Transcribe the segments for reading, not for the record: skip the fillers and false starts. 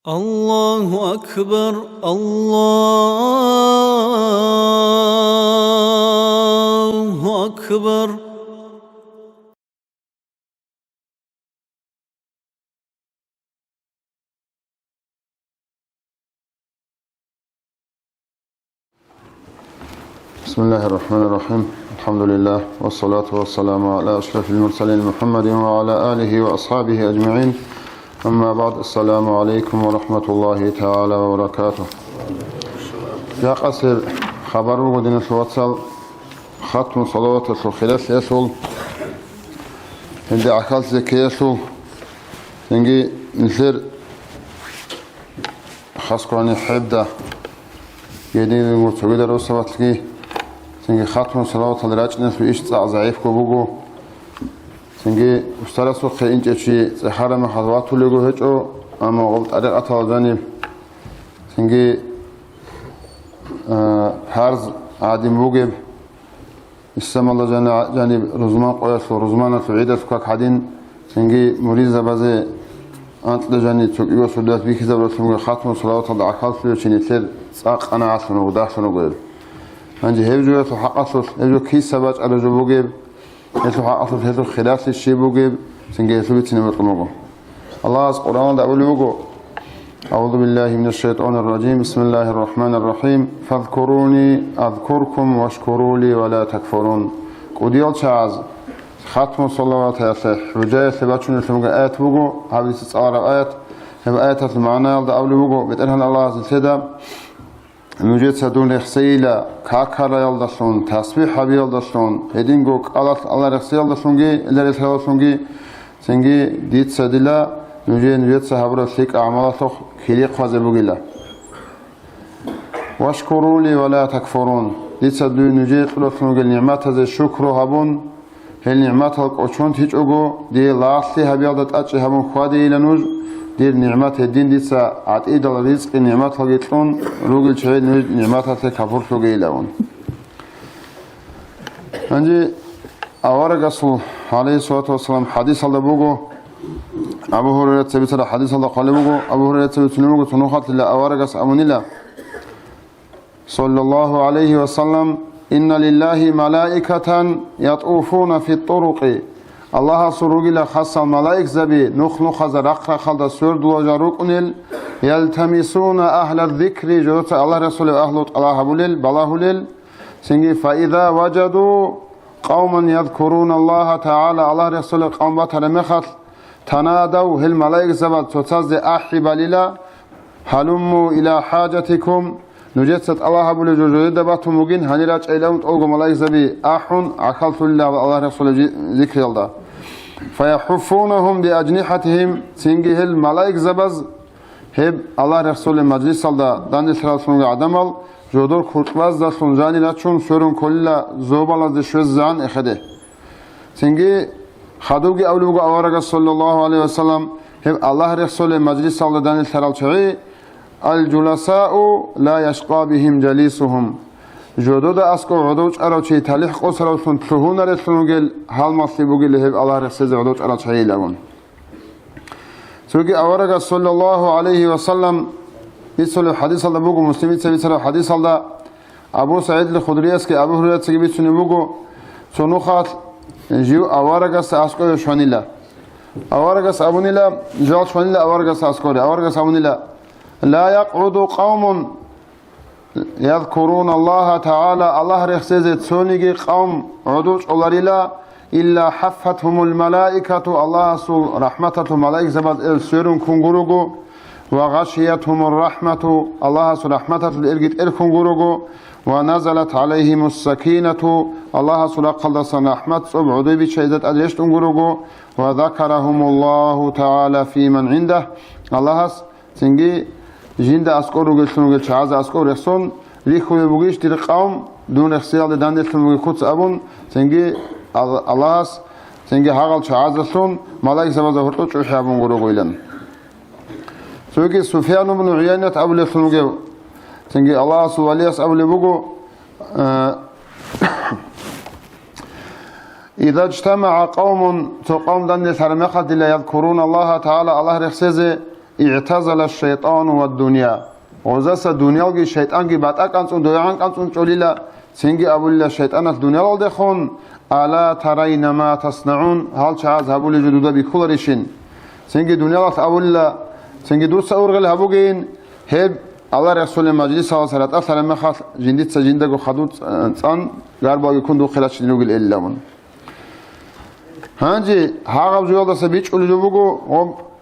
الله أكبر الله أكبر. بسم الله الرحمن الرحيم. الحمد لله والصلاة والسلام على أشرف المرسلين محمد وعلى آله وأصحابه أجمعين. أما بعد، السلام عليكم ورحمة الله تعالى وبركاته. يا قصر خبر ودين الواتسال ختم صلوات الخلاف يسول عند عكال زكي يسول نجي نثير خاصكوني حبدا يدين المتوجد رسواتكي سنجي ختم صلوات الراجنس وإيش ضعيف كوبوجو سنجي استرسو خينج شيء حرم حضوات لجو هجو أما قلت أدق أطالباني سنجي حرز عادي موجب السما الله جانب رزمان قياس ورزمان العيدة فكك حدين سنجي مريضة بزي أنت لجاني تقيو سودات بيكذا برسمه ختم صلوات العكال فيه شيء ثير ساق أنا عصنه وداحسنه قيل عندي هبجو يسو حق أصل هبجو كيس سباج على جو بوجب يسو حق أصل هسو خلاف الشيء بوجب سنجي يسو بيتنا مطلوبه الله القرآن ده أول بوجو. أعوذ بالله من الشيطان الرجيم. بسم الله الرحمن الرحيم. فاذكروني أذكركم واشكروا لي ولا تكفرون. قديال شعز ختم صلوات يصح وجاء ثباتشون يسمى آيات بوجو هذه تسعة آيات هم آيات المعنى ده أول بوجو بتقولها الله عز وجل نوجد سدون رخسيلا كاكارا يلدسون تسبيح حبي يلدسون هدينجوك الله رخسي يلدسونجي إلا رخسيلدسونجي سنجي ديت سدلا نوجد سهبرة سيك أعمالاتك خليق خزبوجلا واشكروا لي ولا تكفرون ديت سدون نوجد قلتونجي النعمات هذا الشكر هبون هالنعمات هلك أشون تيجوجو دي لاستي هبي يلدت أشي هبون خوادي لنوج دير نعمات الدين ديسا عتيد الرزق نعمات هجيتلون روجل شيء نعمات هسه كفر شوجيلون. عندي أورق رسول عليه الصلاة والسلام حديث الله بوجو أبو هريرة تبي حديث الله قال بوجو أبو هريرة تبي بوجو تنوخت لا أورق أمون الله صلى الله عليه وسلم إن لله ملائكة يطوفون في الطرق الله سرقيل خاصة ملائك زبي نخ زرق خلد سرد وجاروكنل يلتمسون أهل الذكر جوت الله رسول أهل الله بولل بلاهولل سنجي فإذا وجدوا قوما يذكرون الله تعالى الله رسول قوم بترمخت تنادوا الملائك زبد تتزد أحب لله هلموا إلى حاجتكم نجست الله بولل جوجد باتم مجين هنيرج إلهم أوج ملائك زبي أحن عقلت الله الله رسول ذكر الله فيحفونهم بأجنحتهم سنجه الملائك زبز هب الله رسول مجلس الله دانش رسول عدمال جودر كرتواز دا سنجاني لاتشون سورون كل زوبال دشوز زان إخده سنجي خدوجي أولوجو أورج صلى الله عليه وسلم هب الله رسول مجلس الله دانش رالشعي الجلساء لا يشقى بهم جليسهم جودو أسكو عدوش أروشي تاليح قصر وسن تلهون رسولوجل حال مصيبوجل هب الله رسول عدوش أروشي لون سوجي أورج صلى الله عليه وسلم يسول الحديث الله بوجو مسلمين سبيل الحديث الله أبو سعيد الخدري أسكي أبو هريرة سجبت سنبوجو سنوخات جيو أورج أسكو شانيلا أورج أبونيلا جال شانيلا أورج أسكو أورج أبونيلا لا يقعد قوم يذكرون الله تعالى الله رخصت سونيجي قوم عدوش أولاريلا إلا حفتهم الملائكة الله سو رحمته ملائكة زبد السيرون كونغوروغو وغشيتهم الرحمة الله سو رحمته الإرجت الكونغوروغو ونزلت عليهم السكينة الله سو لقلص رحمة سبعودي بشيدة أديشت أنغوروغو وذكرهم الله تعالى في من عنده الله سنجي جند أسكور وجلسون شعاز أسكور يحصون ريخوا بوجيش تلقاهم دون اختيار داندل ثم يخوت أبون سنجي الله سنجي هاقل شعاز يحصون ملاك سبز هرتوش وحيابون قروقيلن سوكي سفيان بن عيينة أبو ثمجو سنجي الله سواليس أبو بوجو إذا اجتمع قوم تقوم داندل ثرمخت لا يذكرون الله تعالى الله رخصه اعتزل الشيطان والدنيا وزاس الدنيا الجي الشيطان جي باتاك أنصون دويان أنصون توليلا سنجي أبو الله الشيطان الدنيا لدخون ألا ترين ما تصنعون هل شعاز هبو لي جدودا بكل ريشين سنجي دنيا أبو الله سنجي درس أورغل هبوجين هب الله رسول المجلس صلى الله عليه وسلم خاص جنديت سجندك وخدود إنسان قاربا يكون دخل شنو قل إلا من هانجي هاغب جوال سبيج أولي جبوجو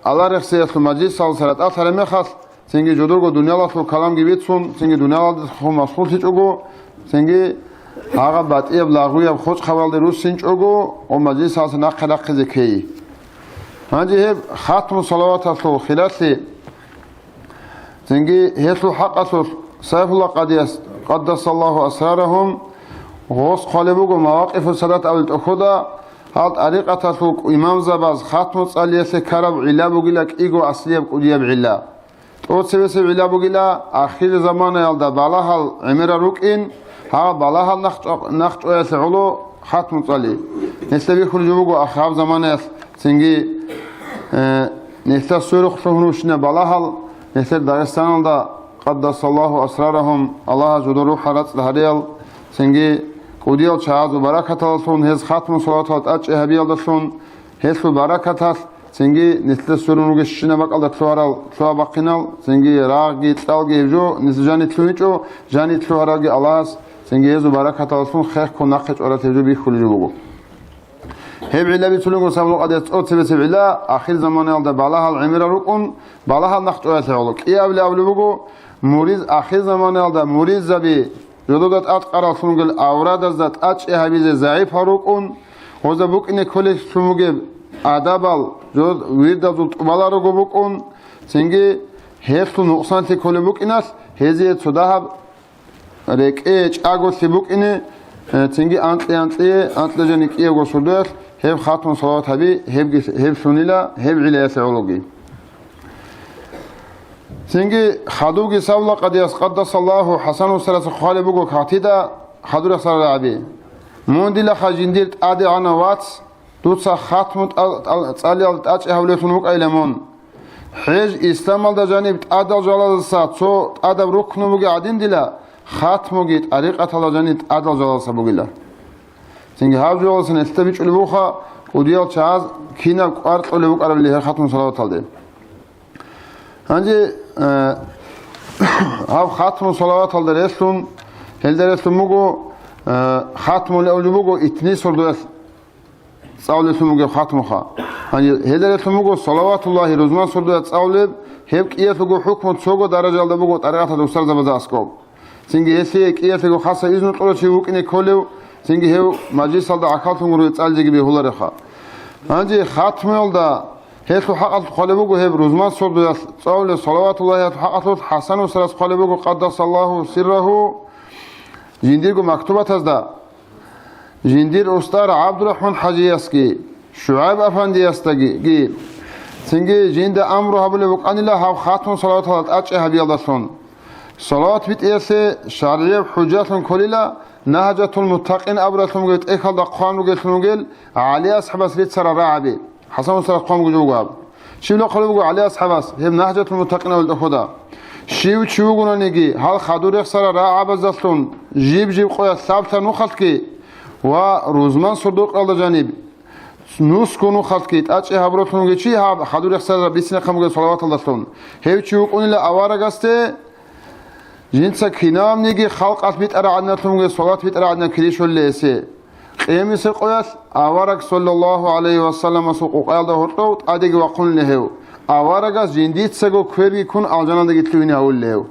الله رسول المجلس صلى الله عليه وسلم خاص سنجي جدوجو دنيا الله كلام جبيتسون سنجي دنيا الله خو مسؤول تيجو سنجي هاغب بات إبلاغوي بخوش خوال دروس سنجو ومجلس صلى الله عليه وسلم خلاق ذكي هانجي هب خاتم صلوات الله خلاسي سنجي هيتلو حقصر سيف الله قدس الله أسرارهم غوص قلبوغو مواقف الصلاة أو الأخوضة هاد طريقة سوق إمام زباز خاتم صلية كرب علا بوغيلك إيغو أصلية بقودية بعلا توت سبسي علا بوغيلا آخر زمان يالدا بالاها عمر روكين ها بالاها نخط ويسعلو خاتم صلي نسلبي خرجوغو أخراب زمان سنجي نسل سورخ سهنوشنا بالاها نسل داغستان دا قدس الله أسرارهم الله جدرو حرات الهريال سنجي قوديال شعاز وبركة لسون هز ختم صلاتات أج إهبيال دسون هز بركة سنجي نسل سورنوغ الشنا بقال دتلوهرال تلوه باقينال سنجي راغي تلالغي جو نسل جاني تلوينجو جاني تلوهرالغي الله سنجي هز بركة لسون خيخ كون نقش أولا تبجو بيخولي جوغو هب علا بيتولونغو سابلو قد يتقوت سبسي علا آخر زمان يالدا بالاها العميرة ركون بالاها النقش أولا تعولوك إيه أبلي أبلي بوغو موريز آخر زمان يالدا موريز زبي جدودات أتقرأ سنقل أوراد ذات أتش إهبيز ضعيف هروكون وذا بوك إني كل سموجب أدابال جد ويرد ذات بالا رجو بوكون سنجي هيفتو نقصان تي كل بوك إناس هذه تصدها ريك إيش أقول سبوك إني سنجي أنت لجنك إيه وصدق هب خاتم صلاة هبي هب سنيلا هب عليا سعولوجي سنجي خدوجي سولا قدس الله حسن وسلس خالبوجو كاتيدا خدور صار العبي موندي لخجندير أدي عنا واتس توتسا خاتم تالي تأج أهولتونك أيلمون حج استعمال دا جانب أدل جلال السات سو أدب ركنو بوجي عدين دلا خاتمو جيت طريقة الله جانب أدل جلال سبوجيلا سنجي هاو جلال سن استبيج البوخا وديال شاز كينا قارت البوك عرب اللي هي خاتم صلاة تالدي هنجي هاو خاتم صلوات الدرسون هل درسون مغو خاتم الأول مغو اتني سردوس سأول اسمه خاتم خا هنجي هل درسون مغو صلوات الله رزمان سردوس سأول هيك إياتو حكم تسوغو درجة الدا مغو طريقة دوستر زبزاسكو سنجي هسيك إياتو خاصة إذن طولو شيوك إني كولو سنجي هيو مجلس الدا عقالتو مرو يتسأل بي هولا رخا هنجي خاتم الدا هيك حقت قلبوجو هب رزمان صلوا صلوا صلوات الله حقت حسن وسلس قلبوجو قدس الله سره جنديرجو مكتوبة تزدا جندير أستار عبد الرحمن حجياسكي شعيب أفندي يستجي سنجي جند أمره بلوك أن الله خاتم صلوات الله أتش هبي الله صن صلوات بيت إيسه شرعية حجات كللا نهجة المتقين أبرتهم قلت إخل دقان وقلت نقول علي أصحاب سريت سر راعبي حسن وسلس قام جوجاب شيء لو قالوا عليه أصحابس هم نهجة المتقين والأخوة شيء وشوقنا نجي هل خدور يخسر راعب الزلون جيب قوي ثابت نخلكي وروزمان صدوق الله جانب نوس كونو خلكي أتش هبرتهم جي هاب خدور يخسر بيسنا خمجة صلوات الله صلون هيو شوقون إلى أوارق است جنس كنام نجي خلق أثبت أرعنا ثم صلاة بيت أرعنا كليش ولا إسي قيام سقياس أوارق صلى الله عليه وسلم سوق قال ده هرطوت أديك وقول له أوارق جنديت سجو كبير يكون أجنان دقيت لوين أقول له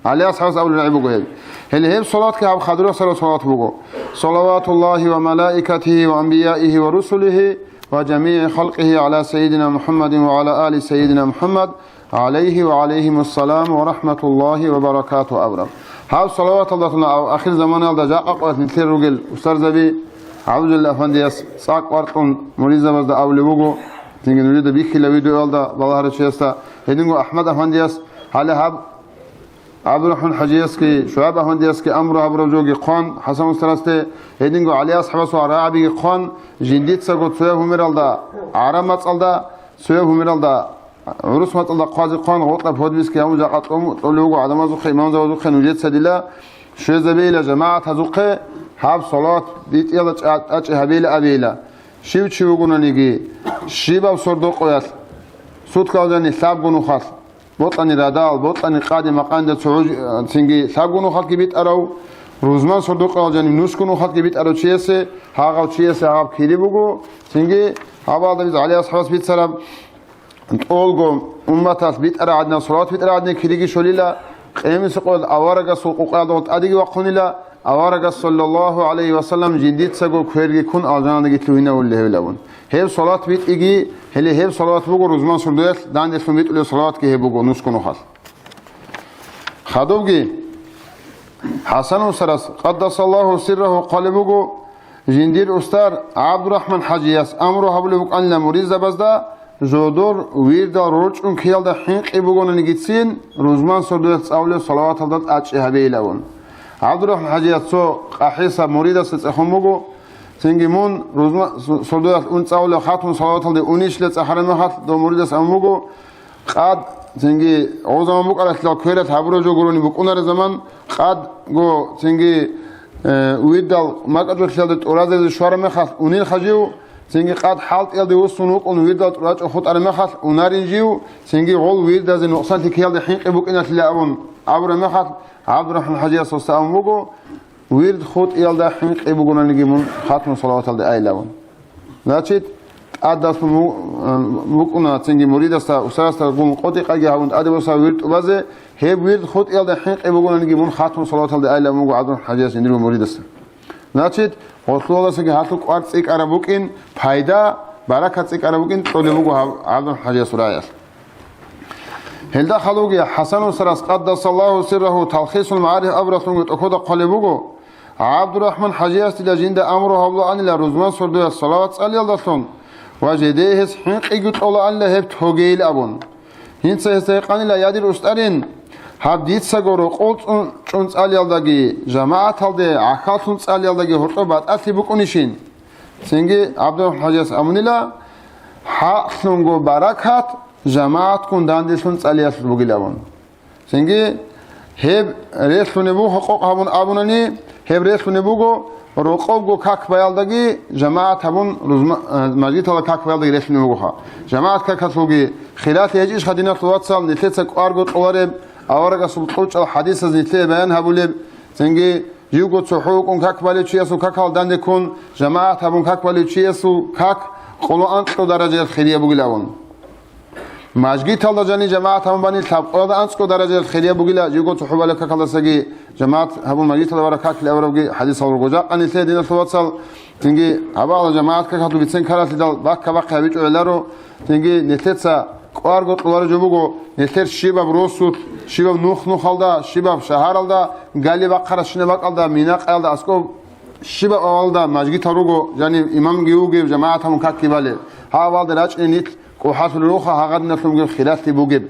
عليه أصحاب أول العبو جهل هل هي صلاة كهاب خدرة صلاة بقو صلوات الله وملائكته وأنبيائه ورسله وجميع خلقه على سيدنا محمد وعلى آل سيدنا محمد عليه وعليهم السلام ورحمة الله وبركاته أبرم هاو صلوات الله أو آخر زمان الله جاء قوات مثل رجل أستاذ زبي عبد الله أفنديس ساق ورقون مريض بس ده أول بوجو تيجي نريد بيخي لفيديو الله بالله رشيستا هدينو أحمد أفنديس هلا هاب عبد الرحمن حجيسكي شعيب أفنديسكي أمره أبرجوجي قان حسن الثلاثة هدينو علي أصحاب سوارا عبي قان جنديت سقط سويه مرالدا عرمت الله سويه مرالدا عروس ما تلا قاضي قان غطى بودبس كيام جاقت طلوع عدم زخ إمام زوج نوجد سدلا شو زبيلة جماعة هزقة حاب صلاة بيت يلا أج هبيلة أبيلة شو يقولون نيجي شيبا صردوق وياس صوت كاوزني ثاب جنو خاص بطلني رادال بطلني قادم مقام ده سعود تنجي ثاب جنو خاص كبيت أرو روزمان صردوق كاوزني نوش جنو خاص كبيت أرو شيء هاغو شيء هاغ كيري بقو تنجي هذا ده عليه أصحاب بيت سلام أولكم أمتاس بيت أرى عندنا صلاة بيت أرى عندنا كريجي شوليلا قيم سقول أوارق سوق قادوت أديك وقنيلا أوارق صلى الله عليه وسلم جديد سقول كهرجي كون أجانا نجتلوينا ولا هيلون هيب صلاة بيت إجي هلي هيب صلاة بقول روزمان سرديت دان اسم بيت اللي صلاة كه بقول نسكن وخاص خدوجي حسن وسرس قدس الله سره قال بقول جندير أستار عبد الرحمن حجياس أمره هبلوك أن لمريز بزدا زودور ويردا روج اون خيال ده حق بوغون نيجيتسين روزمان سردوت اول صلوات الدات اچ هبيلون عبد الرحمن حجيات سو قحيسا مريد سخمغو سنجيمون روزمان سردوت اون اول خاتم صلوات الدات اونيش لصحرن خات دو مريد سامغو قاد سنجي اوزام بوقرات لو كيرت حبروجو غروني بقونر زمان قاد غو سنجي ويدال ماقدو خيال اورازي شوارم خات اونيل خجيو سنجي قاد حالت يلدي وصنوق on ويردات راج أخذ على مخال ونارنجيو سنجي غول ويرد زي نقصان تكيال الحين قبوك إن تلاقون عبر مخال عبد الرحمن حجية صوصا أموجو ويرد خود يلدي الحين قبوكنا نجيمون خاتم صلوات الدي أي لون لاتشيت أداس ممكن سنجي مريد استا وساستا قوم قطي قاجي هون أدي وسا ويرد وبزه هي ويرد خود يلدي الحين قبوكنا نجيمون خاتم صلوات الدي أي لون عبد الرحمن حجية سندير مريد استا لاتشيت وصلوا لسه هاتوك أرض إك أربوكين فايدة بركة إك أربوكين طلبوا عبد الحجية سرايا هل خلوجي حسن وسرس قدس الله سره تلخيص المعارف أبرزون أخذ قلبوا عبد الرحمن حجية استجند أمره الله أن لا رزمان سردوا الصلاة عليه الله وجديه حق يقول الله أن لا هبت هجيل أبون هين سيستيقن لا يدير أسترين هبديت سجورو قلت شنص عليالداجي جماعة هالده عخال شنص عليالداجي هرطبات أثلي بكونيشين سنجي عبد الرحمن حجاس أمنيلا حقنغو بركات جماعة كون داندي شنص علياس بوجيلابون سنجي هب ريس نبوه حقوق هبون أبوناني هب ريس نبوه رقوبو كاك بيالداجي جماعة هبون مجيد هلا كاك بيالداجي ريس نبوها جماعة كاكسوجي خلاف يجيش خدينا تواتسال نتلتك أرجو أورب أورجا سلطوش الحديث زيتي بيان هبولي سنجي يوجو تحوق كاك بالي تشيسو كاك هالدان يكون جماعة هبون كاك بالي تشيسو كاك قلوا أنتو درجة الخيرية بقولون ماجي تلا جاني جماعة هبون بني تاب قلوا أنتو درجة الخيرية بقولا يوجو تحوق بالي كاك هالدا سجي جماعة هبون ماجي تلا ورا كاك لأوروجي حديث أورجوجا أني سيد دين الثواتسال سنجي هبا جماعة كاك هادو بيتسن كارات لدال باك هبيتو علارو سنجي نتلتسا قارغو طوار جوبوغو نتر شيباب روسوت شيباب نوخ алда شيباب شهر алда галиба қарашынабак алда минақ алда аско شيباب алда мажги таруго яни имам гиуге жамаатам как кибале хавалда рачнит قوحات الروخه هغدنا فلم خلاف بوجب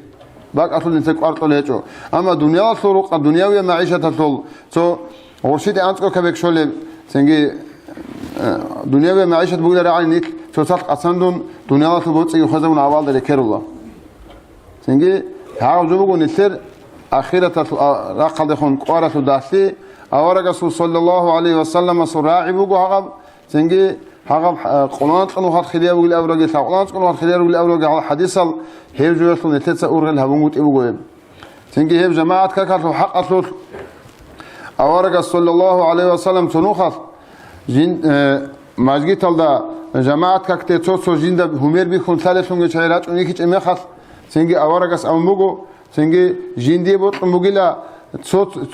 باك اصل انت قارطو ليچو اما دنيا سوق دنياويه معيشه تطول تو ورشيد انتو كبك شول سنجي دنياويه معيشه بوجب رعنيك تو صدق اصندون دنيا تبوص يخزون اول ذكر الله سنجي هاو جوبو نسر اخيره رقد خون قارته داسي اورغ صلى الله عليه وسلم سراعبو هغب سنجي هغب قنات قنو هات خليه بقول اورغ قنات قنو هات خليه بقول اورغ على حديث هي جوه نتسا اورغ هبموت ابو سنجي هي جماعه كاكاتو حقتو اورغ صلى الله عليه وسلم تنوخ جن ماجي تلدا جماعه كاكتي توسو جند همير بيخون ثالثون چيرات اونيكي چمخ سنجي اورغس اموغو سنجي جندي بوت موغيلا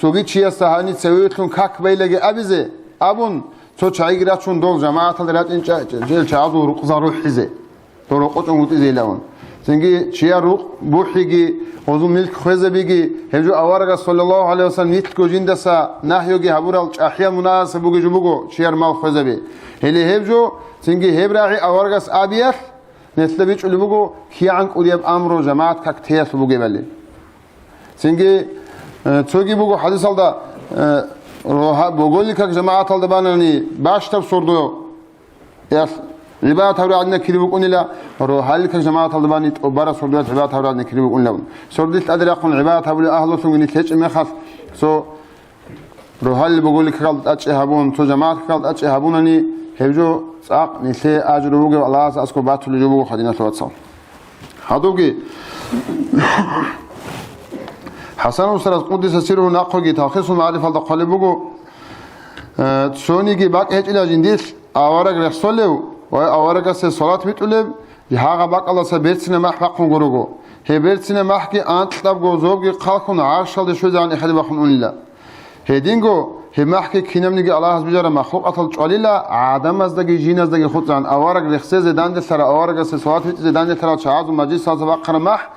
صوغي چيا سهاني سويتون كاك بيلگي ابيزه ابون تو چايگراتون دول جماعه تلرات ان جيل چادو رقزا روحيزه تو رقوتون وتيزي لون سنجي چيا روح بوحيگي وزو ملك خوزبيگي هجو اورغس صلى الله عليه وسلم نيت كو جندسا ناهيوگي هبورال احيا مناسبوگي جوبوگو چير مال خوزبي هلي هبجو سنجي هبراعي اورغس ابيخ نسلبيش علموجو كي عنك ودياب أمره جماعة كاكتياس بوجي بالي سنجي توجي بوجو حديث هذا روح بقول لك جماعة الدباناني باش تبصردو ياس عبادة تورادنا كريبك أنلا روحال كجماعة الضباني وبرا سردات عبادة تورادنا كريبك أنلا سردت أدري أقول عبادة تقول أهل سوني تيج مخاف سو روحال بقول لك قال أتشهبون سو جماعة قال أتشهبونني هبجو ساق نسي أجروج الله أسكو باتوا لجوبو خدينا تواتسون هذوقي حسن وسرز قدس سيره ناقوجي تاخيص معرفة القلبوجو سونيجي باك هيج إلى جنديس أورق رسولو وأورق الصلاة بتقولب يهاga باك الله سبيرتنا محقق غروجو هبيرتنا محكي أنت تبغو زوجي قاكون عاشل شوزان إحد بخون لا هدينجو همحكي كينامنيجي الله سبحانه مخلوق أطل قليلا عدم أزدقي جين أزدقي خطان أورق رخصة زدان دسرة أورق الصلاة بتزدان دسرة شعاد ومجلس صلاة بقرة مح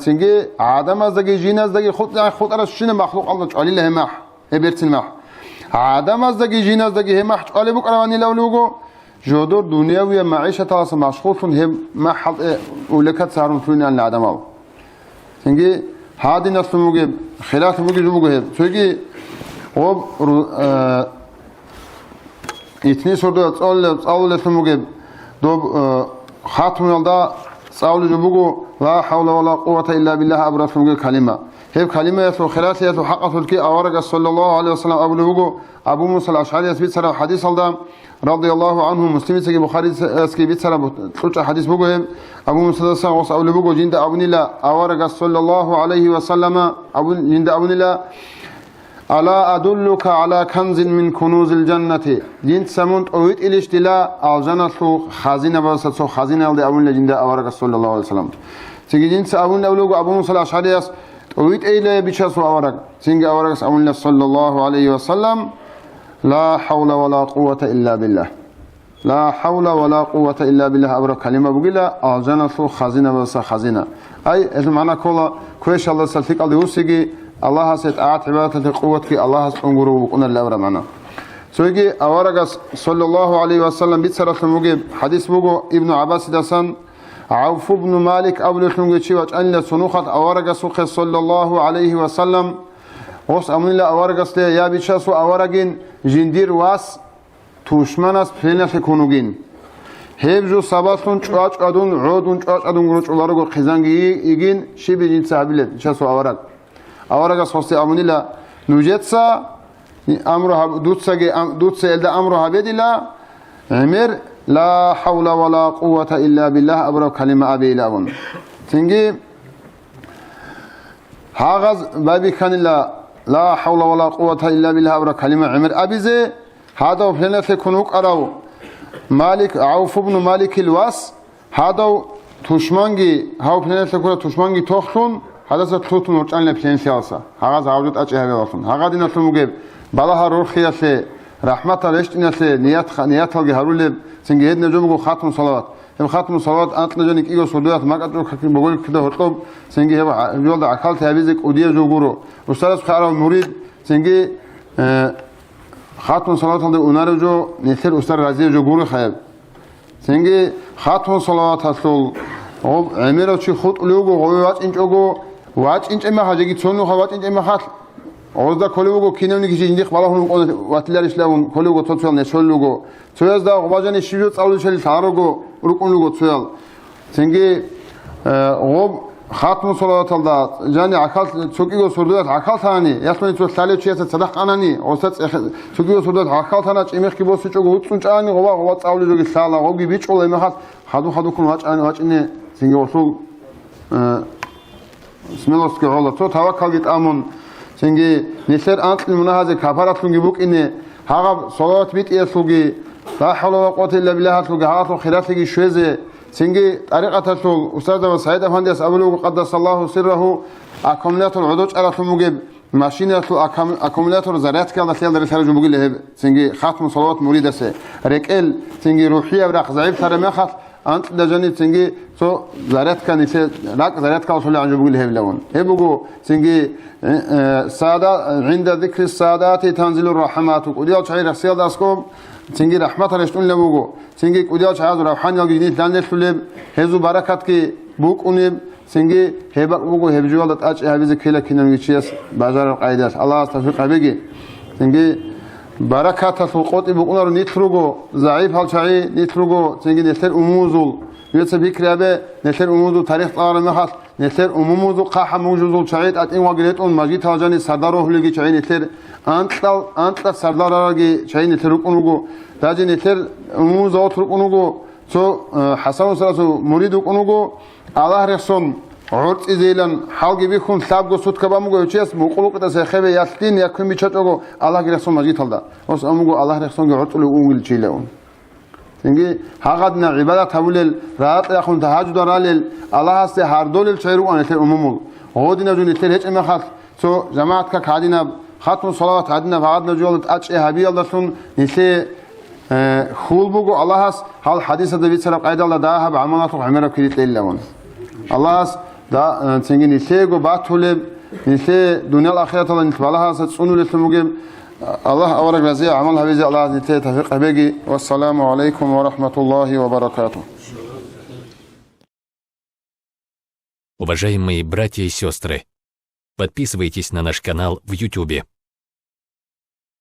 تنجي عدم أزدقي جين أزدقي خطان خطان شنو مخلوق الله قليلا همح هبيرتنا مح عدم أزدقي جين أزدقي همح قلي بكرة واني لولوجو جودور دنيوية معيشة تاس مشغول هم ما حد ولكت سارون فينا العدم أو تنجي هذه نفس موجب خلاف موجب موجب تيجي و يتني سردات أول موجب دوب خاتم يلدا سأول جبوجو لا حول ولا قوة إلا بالله أبرز موجب كلمة هي كلمة يسوع خلاص يسوع حقه الكي أورج صلى الله عليه وسلم أبو موسى الأشعري يثبت سر حديث الله رضي الله عنه مسلم سكي بخاري سكي بيت سر حديث بوجه أبو موسى الأشعري أول بوجه جند أبو نلا أورج صلى الله عليه وسلم جند أبو نلا ألا أدلك على كنز من كنوز الجنة جند سمنت أويت الاشتلاء الجنة خزينة بس خزينة على أبو نلا جند أورج صلى الله عليه وسلم سكي جند أبو نلا أبو موسى الأشعري ويت إلى بيشاس وأورق سينج أورق أمنا صلى الله عليه وسلم لا حول ولا قوة إلا بالله لا حول ولا قوة إلا بالله أبرك كلمة بقولها الجنة خزينة بس خزينة أي إذا معنا كلا كويش الله سلفيك الله يوسجي الله سيد أعت عبادة قوتك الله سأنجره وقنا الأورا معنا سويجي أورق صلى الله عليه وسلم بيتسرة المجيب حديث بوجو ابن عباس دسان عوف بن مالك أبو الخنجشي وأن سنوخت أورق سوق صلى الله عليه وسلم وس أمن الله أورق سلي يا بيشاسو أورقين جندير واس توشمانس فينا في كونوجين هبجو سباتون شواج أدون عودون شواج أدون غروج أورق خزانجي يجين شيء بيجين سابيلت بيشاسو أورق سوستي أمن الله نوجتسا أمره دوتسا إلدا أمره بيدلا عمر لا حول ولا قوة إلا بالله أبرو كلمة أبي لأون تنجي هاغز بابي كان لا حول ولا قوة إلا بالله أبرو كلمة عمر أبي زي هذا وفلنا في كنوك أراو مالك عوف بن مالك الواس هذا تشمانجي هاو فلنا في كنوك تشمانجي توخون هذا ستوتون ورجعن لفلين سياسة هاغز عودت أجهر لفن هاغا دينا تلمجيب بلاها روخيا سي رحمة رشتنا سي نيات هلقي هرولب سنجي هدنا جمعو خاتم صلوات هم خاتم صلوات أنت نجانيك إيجو صدوات ما قدروا بقول كده هرطب سنجي هبا جولد عقالت هابيزك وديه جوغورو وستارس خيارو المريد سنجي خاتم صلوات هلدي ونارجو نثير أستار رازيه جوغورو خياب سنجي خاتم صلوات هسول عميرو چي خط لوغو غوات انج اوغو وات انج اما حاجة تسونو خوات انج اما خات أوزدا كلوغو كينوني كيشي جنديق بالهم واتلار إسلام كلوغو تطفيل نشولوغو تسويل دا غباجاني شيجوت أولو شالي تاروغو ورقونلوغو تسويل سنجي غوب خاتم صلاة الله جاني عقال تسوكيغو سردوات عقال ثاني يسمني تسويل تاليو چيسا صدق عناني أوسط تسوكيغو سردوات عقال ثانا چيميخ كي بوسي چوغو هتسون چاني غوا تساولي جوغي سالا غوغي بيچ أولا يمخات خادو كن واج اني سنجي وصول بسم الله سكي عولا تو توكل جيت آمون سنجي نسر أنت المناهزة كفارة لنجي بوك إني هاغا صلاة بيت إيسوغي لا حول ولا قوة إلا بالله هاتلوغي هاتلو خلاف لغي شويزي سنجي طريقة هاتلوغ أستاذ وسعيد أفندي أسأبلوغ قدس الله سره أكملاتور عدوش أراتلو مجيب ماشيناتو أكملاتور زريات كالدا سيال درس هرجو بقول لهب سنجي خاتم صلوات مريدة سي ريكيل سنجي روحية براق زعيب ترميخات أنت دجاني تنجي سو زارت كان يصير لك زارت كان صلى عنجو بقول هبلون هبقو تنجي سادة عند ذكر السادات تنزل الرحمات وديال شعير السياد أسكم تنجي رحمة رشتون لبوقو تنجي وديال شعير روحاني الجديد لانش لب هزو بركات كي بوك أنيب تنجي هبق بوقو هبجوالت أج هبيز كيلا كنا نجيش بازار القاعدات الله استفق بيجي تنجي بركة القوت بقولر نترجو ضعيف هالشيء نترجو تيجي نثر أموزل يتسبي كرابة نثر أموزل تاريخ طار مخاط نثر أموزل قاح موجود شعيد أتين وقلت أن مجيد هاجاني سرداره لقي شعيد نثر أنت سردار لقي شعيد نثر أنوجو تاجي نثر أموزل أترك أنوجو سو حسن سلاسو مريد أنوجو الله رسون عرض إزيلن حلقي بيكون ثابق سود كبامو يجيس مقولك تسخيبه يالتين يكون بيشتغو الله رسون مجيد هذا بس أمو الله رسون عرض له أول شيء لون تنجي هاقدنا عبادة حول رات يكون تهاجد رالل الله هسه هردول الشيرو أن يصير أممول هودينا جون يصير هيك ما خاص سو جماعة كعادنا ختم الصلاة عادنا بعدنا جولة أشي هبي الله سون يصير خول بقو الله هس هال حديث هذا بيصير قاعد الله ده بعملات وعمره كريت لون الله هس دا تنجي نسيجو باتولب نسي دنيا الآخرة الله نتبالها ستسونو لسموجم الله أورك رزي عمل هبيزي الله نتي تفق بيجي والسلام عليكم ورحمة الله وبركاته. Уважаемые братья и сестры, подписывайтесь на наш канал в YouTube.